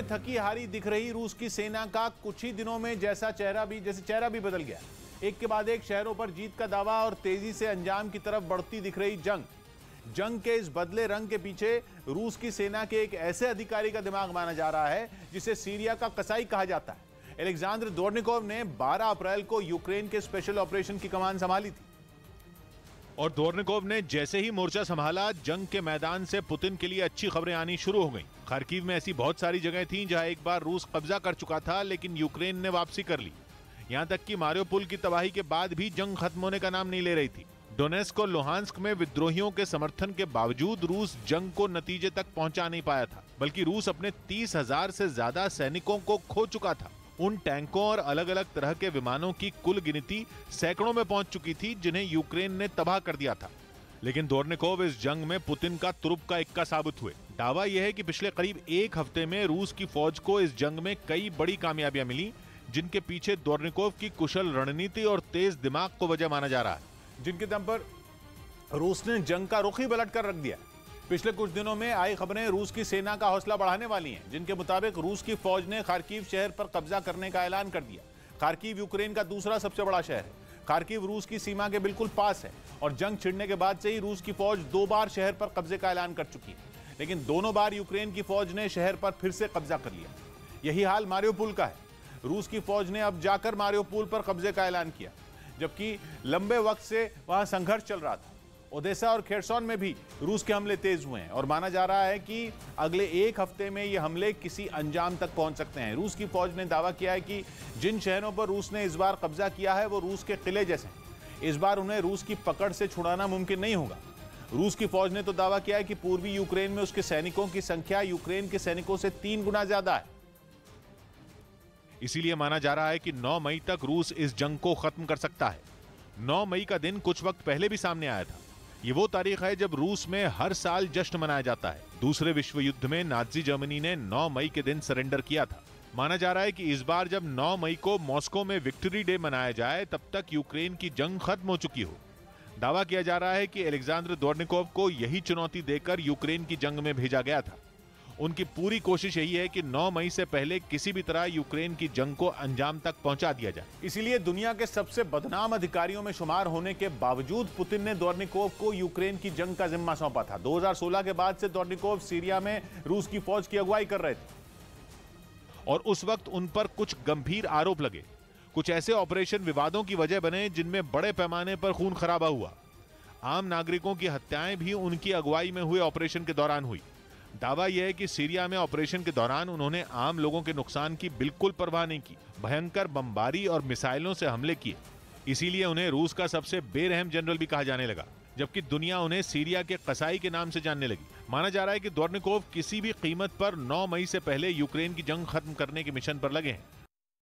थकी हारी दिख रही रूस की सेना का कुछ ही दिनों में जैसे चेहरा भी बदल गया। एक के बाद एक शहरों पर जीत का दावा और तेजी से अंजाम की तरफ बढ़ती दिख रही जंग के इस बदले रंग के पीछे रूस की सेना के एक ऐसे अधिकारी का दिमाग माना जा रहा है जिसे सीरिया का कसाई कहा जाता है। एलेक्जेंडर दोर्निकोव ने 12 अप्रैल को यूक्रेन के स्पेशल ऑपरेशन की कमान संभाली थी और दोर्निकोव ने जैसे ही मोर्चा संभाला, जंग के मैदान से पुतिन के लिए अच्छी खबरें आनी शुरू हो गईं। खार्किव में ऐसी बहुत सारी जगह थीं जहां एक बार रूस कब्जा कर चुका था, लेकिन यूक्रेन ने वापसी कर ली। यहां तक कि मारियोपोल की तबाही के बाद भी जंग खत्म होने का नाम नहीं ले रही थी। डोनेस्क और लुहांस्क में विद्रोहियों के समर्थन के बावजूद रूस जंग को नतीजे तक पहुंचा नहीं पाया था, बल्कि रूस अपने 30,000 से ज्यादा सैनिकों को खो चुका था। उन टैंकों और अलग अलग तरह के विमानों की कुल गिनती सैकड़ों में पहुंच चुकी थी, जिन्हें यूक्रेन ने तबाह कर दिया था। लेकिन दोर्निकोव इस जंग में पुतिन का तुरुप का इक्का साबित हुए। दावा यह है कि पिछले करीब एक हफ्ते में रूस की फौज को इस जंग में कई बड़ी कामयाबियां मिली, जिनके पीछे दोर्निकोव की कुशल रणनीति और तेज दिमाग को वजह माना जा रहा है, जिनके दम पर रूस ने जंग का रुख ही पलट कर रख दिया। पिछले कुछ दिनों में आई खबरें रूस की सेना का हौसला बढ़ाने वाली हैं, जिनके मुताबिक रूस की फौज ने खार्किव शहर पर कब्जा करने का ऐलान कर दिया। खार्किव यूक्रेन का दूसरा सबसे बड़ा शहर है। खार्किव रूस की सीमा के बिल्कुल पास है और जंग छिड़ने के बाद से ही रूस की फौज 2 बार शहर पर कब्जे का ऐलान कर चुकी है, लेकिन दोनों बार यूक्रेन की फौज ने शहर पर फिर से कब्जा कर लिया। यही हाल मारियोपोल का है। रूस की फौज ने अब जाकर मारियोपोल पर कब्जे का ऐलान किया, जबकि लंबे वक्त से वहां संघर्ष चल रहा था। ओडेसा और खेरसॉन में भी रूस के हमले तेज हुए हैं और माना जा रहा है कि अगले एक हफ्ते में ये हमले किसी अंजाम तक पहुंच सकते हैं। रूस की फौज ने दावा किया है कि जिन शहरों पर रूस ने इस बार कब्जा किया है वो रूस के किले जैसे हैं। इस बार उन्हें रूस की पकड़ से छुड़ाना मुमकिन नहीं होगा। रूस की फौज ने तो दावा किया है कि पूर्वी यूक्रेन में उसके सैनिकों की संख्या यूक्रेन के सैनिकों से 3 गुना ज्यादा है। इसीलिए माना जा रहा है कि 9 मई तक रूस इस जंग को खत्म कर सकता है। 9 मई का दिन कुछ वक्त पहले भी सामने आया था। ये वो तारीख है जब रूस में हर साल जश्न मनाया जाता है। दूसरे विश्व युद्ध में नाजी जर्मनी ने 9 मई के दिन सरेंडर किया था। माना जा रहा है कि इस बार जब 9 मई को मॉस्को में विक्ट्री डे मनाया जाए, तब तक यूक्रेन की जंग खत्म हो चुकी हो। दावा किया जा रहा है कि एलेक्जेंडर दोर्निकोव को यही चुनौती देकर यूक्रेन की जंग में भेजा गया था। उनकी पूरी कोशिश यही है कि 9 मई से पहले किसी भी तरह यूक्रेन की जंग को अंजाम तक पहुंचा दिया जाए। इसीलिए दुनिया के सबसे बदनाम अधिकारियों में शुमार होने के बावजूद पुतिन ने दोर्निकोव को यूक्रेन की जंग का जिम्मा सौंपा था। 2016 के बाद से दोर्निकोव सीरिया में रूस की फौज की अगुवाई कर रहे थे और उस वक्त उन पर कुछ गंभीर आरोप लगे। कुछ ऐसे ऑपरेशन विवादों की वजह बने जिनमें बड़े पैमाने पर खून खराबा हुआ। आम नागरिकों की हत्याएं भी उनकी अगुवाई में हुए ऑपरेशन के दौरान हुई। दावा यह है कि सीरिया में ऑपरेशन के दौरान उन्होंने आम लोगों के नुकसान की बिल्कुल परवाह नहीं की। भयंकर बमबारी और मिसाइलों से हमले किए। इसीलिए उन्हें रूस का सबसे बेरहम जनरल भी कहा जाने लगा, जबकि दुनिया उन्हें सीरिया के कसाई के नाम से जानने लगी। माना जा रहा है कि दोर्निकोव किसी भी कीमत पर 9 मई से पहले यूक्रेन की जंग खत्म करने के मिशन पर लगे हैं।